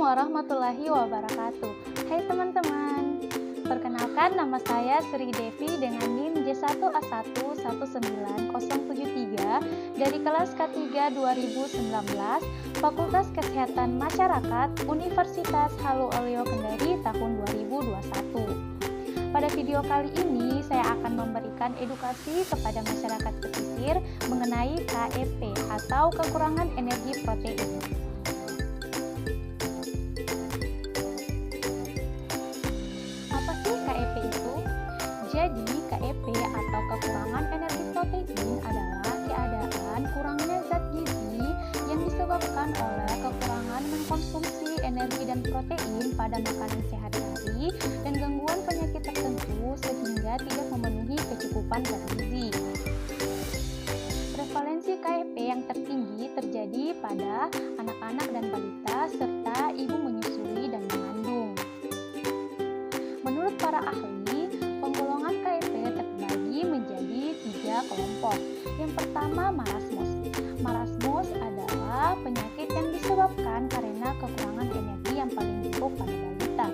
warahmatullahi wabarakatuh. Hai teman-teman, perkenalkan nama saya Sri Devi dengan NIM J1A1190073 dari kelas K3 2019 Fakultas Kesehatan Masyarakat Universitas Halu Oleo Kendari tahun 2021. Pada video kali ini saya akan memberikan edukasi kepada masyarakat pesisir mengenai KEP atau kekurangan energi protein. Jadi, KEP atau kekurangan energi protein adalah keadaan kurangnya zat gizi yang disebabkan oleh kekurangan mengkonsumsi energi dan protein pada makanan sehari-hari dan gangguan penyakit tertentu sehingga tidak memenuhi kecukupan zat gizi. Prevalensi KEP yang tertinggi terjadi pada anak-anak dan balita serta ibu menyusui dan mengandung. Menurut para ahli, penggolongan KEP terbagi menjadi 3 kelompok. Yang pertama, marasmus. Marasmus adalah penyakit yang disebabkan karena kekurangan energi yang paling buruk pada balita.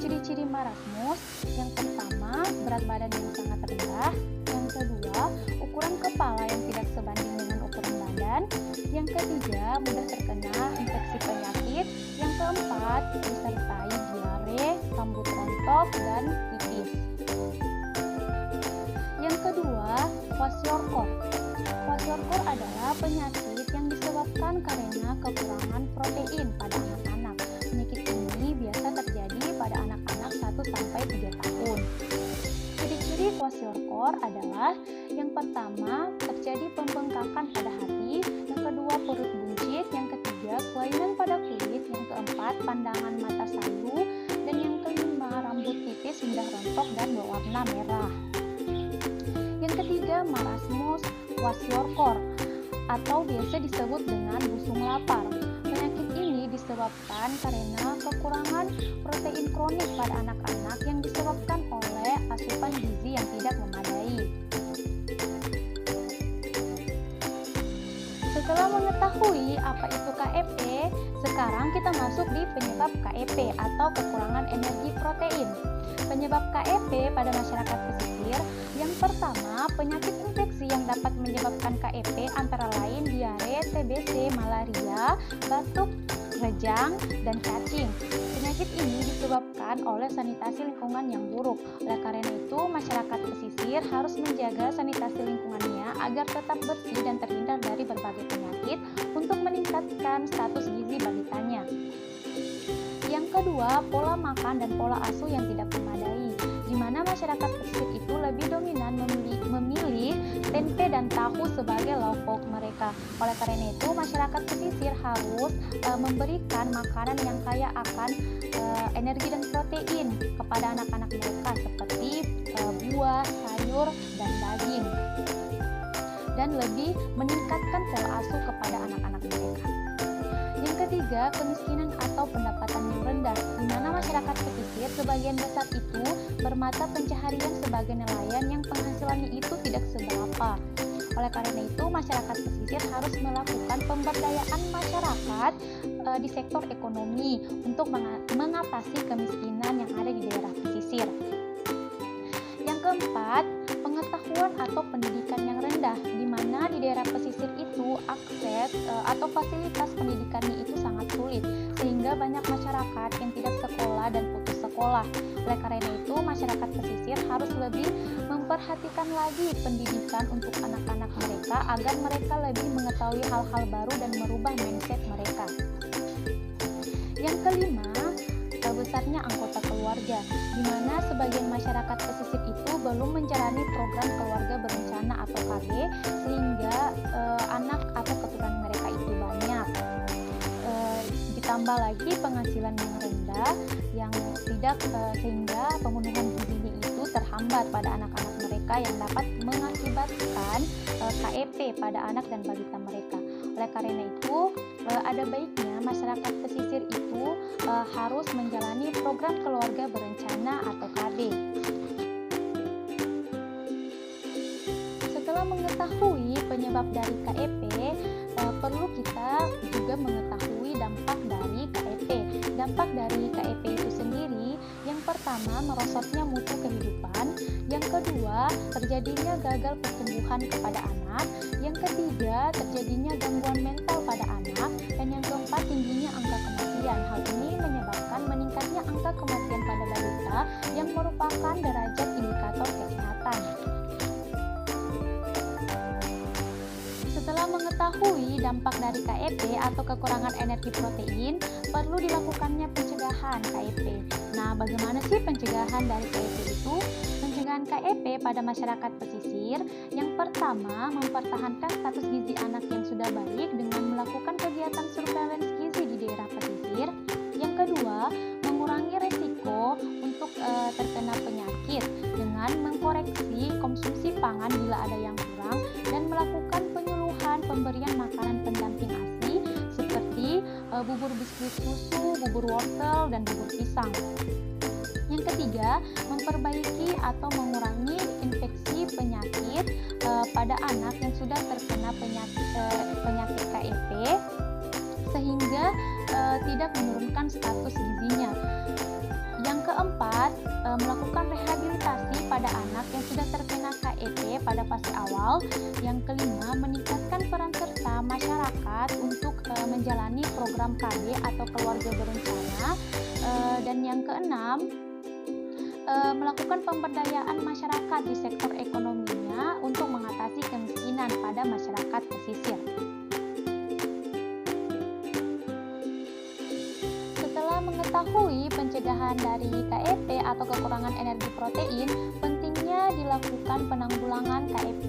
Ciri-ciri marasmus, yang pertama, berat badan yang sangat rendah. Yang kedua, ukuran kepala yang tidak sebanding dengan ukuran badan. Yang ketiga, mudah terkena infeksi penyakit. Yang keempat, disertai diare, rambut rontok, dan pipis. Yang kedua, kwashiorkor. Kwashiorkor adalah penyakit yang disebabkan karena kekurangan protein pada anak-anak. Penyakit ini biasa terjadi pada anak-anak 1-3 tahun. Ciri-ciri kwashiorkor adalah yang pertama, terjadi pembengkakan pada hati, yang kedua, perut buncit, yang ketiga, kelainan pada kulit, yang keempat, pandangan mata sayu, dan yang kelima, rambut pipis mudah rontok dan berwarna merah. Yang ketiga, marasmus kwashiorkor atau biasa disebut dengan busung lapar. Penyakit ini disebabkan karena kekurangan protein kronik pada anak-anak yang disebabkan oleh asupan gizi yang tidak memadai. Setelah mengetahui apa itu KEP, sekarang kita masuk di penyebab KEP atau kekurangan energi protein. Penyebab KEP pada masyarakat pesisir, yang pertama, penyakit infeksi yang dapat menyebabkan KEP antara lain diare, TBC, malaria, batuk, rejang, dan cacing. Penyakit ini disebabkan oleh sanitasi lingkungan yang buruk. Oleh karena itu, masyarakat pesisir harus menjaga sanitasi lingkungannya agar tetap bersih dan terhindar dari berbagai penyakit untuk meningkatkan status gizi balitanya. Yang kedua, pola makan dan pola asuh yang tidak memadai, di mana masyarakat pesisir itu lebih dominan memilih tempe dan tahu sebagai lauk pauk mereka. Oleh karena itu, masyarakat pesisir harus memberikan makanan yang kaya akan energi dan protein kepada anak-anak mereka seperti buah, sayur, dan daging, dan lebih meningkatkan pola asuh kepada anak-anak mereka. Yang ketiga, kemiskinan atau pendapatan yang rendah, di mana masyarakat pesisir sebagian besar itu bermata pencaharian sebagai nelayan yang penghasilannya itu tidak seberapa. Oleh karena itu, masyarakat pesisir harus melakukan pemberdayaan masyarakat di sektor ekonomi untuk mengatasi kemiskinan yang ada di daerah pesisir. Yang keempat, pengetahuan atau pendidikan yang rendah, di mana di daerah pesisir itu akses atau fasilitas pendidikannya itu sangat sulit, sehingga banyak masyarakat yang tidak sekolah dan putus sekolah. Oleh karena itu, masyarakat pesisir harus lebih memperhatikan lagi pendidikan untuk anak-anak mereka agar mereka lebih mengetahui hal-hal baru dan merubah mindset mereka. Yang kelima, besarnya anggota keluarga, di mana sebagian masyarakat pesisir itu belum menjalani program keluarga berencana atau KB, sehingga anak atau keturunan mereka itu banyak. Ditambah lagi penghasilan yang rendah, yang tidak sehingga pemenuhan gizinya itu terhambat pada anak-anak mereka yang dapat mengakibatkan KEP pada anak dan balita mereka. Oleh karena itu, ada baiknya masyarakat pesisir itu harus menjalani program keluarga berencana atau KB. Setelah mengetahui penyebab dari KEP, perlu kita juga mengetahui dampak dari KEP. dampak dari KEP itu sendiri, yang pertama merosotnya mutu kehidupan, yang kedua terjadinya gagal pertumbuhan kepada anak, yang ketiga terjadinya gangguan mental pada anak, dan yang keempat tingginya angka kematian. Hal ini menyebabkan meningkatnya angka kematian pada balita yang merupakan derajat indikator kesehatan. Setelah mengetahui dampak dari KEP atau kekurangan energi protein, perlu dilakukannya pencegahan KEP. Nah, bagaimana sih pencegahan dari KEP itu? Pencegahan KEP pada masyarakat pesisir, yang pertama mempertahankan status gizi anak yang sudah baik dengan melakukan kegiatan surveillance gizi di daerah pesisir. Yang kedua, mengurangi resiko untuk terkena penyakit dengan mengkoreksi konsumsi pangan bila ada yang kurang dan melakukan pemberian makanan pendamping ASI seperti bubur biskuit susu, bubur wortel, dan bubur pisang. Yang ketiga, memperbaiki atau mengurangi infeksi penyakit pada anak yang sudah terkena penyakit KEP sehingga tidak menurunkan status gizinya. Yang keempat, melakukan rehabilitasi pada anak yang sudah terkena KEP pada fase awal. Yang kelima, meningkatkan peran serta masyarakat untuk menjalani program KB atau keluarga berencana. Dan yang keenam, melakukan pemberdayaan masyarakat di sektor ekonominya untuk mengatasi kemiskinan pada masyarakat pesisir. Mengetahui pencegahan dari KEP atau kekurangan energi protein, pentingnya dilakukan penanggulangan KEP.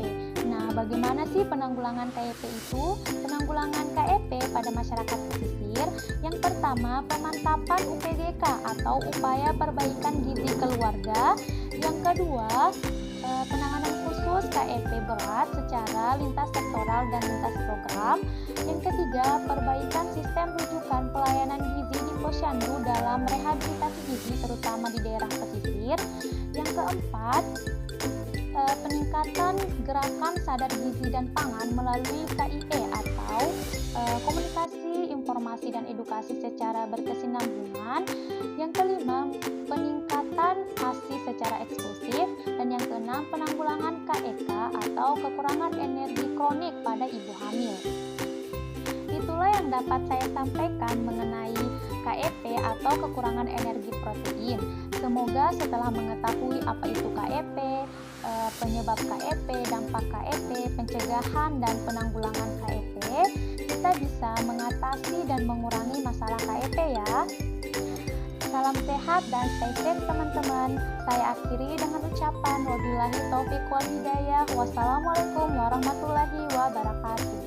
Nah, bagaimana sih penanggulangan KEP itu? Penanggulangan KEP pada masyarakat pesisir, yang pertama pemantapan UPGK atau upaya perbaikan gizi keluarga. Yang kedua, penanganan khusus KEP berat secara lintas sektoral dan lintas program. Yang ketiga, perbaikan sistem rujukan pelayanan gizi di posyandu dalam rehabilitasi gizi terutama di daerah pesisir. Yang keempat, peningkatan gerakan sadar gizi dan pangan melalui KIE atau komunikasi, informasi, dan edukasi secara berkesinambungan. Yang kelima, peningkatan ASI secara eksklusif. Dan yang keenam, penanggulangan KEK atau kekurangan energi kronik pada ibu hamil. Itulah yang dapat saya sampaikan mengenai KEP atau kekurangan energi protein. Semoga setelah mengetahui apa itu KEP, penyebab KEP, dampak KEP, pencegahan dan penanggulangan KEP, kita bisa mengatasi dan mengurangi masalah KEP ya. Salam sehat dan stay safe teman-teman. Saya akhiri dengan ucapan wabillahi taufiq wal hidayah. Wassalamualaikum warahmatullahi wabarakatuh.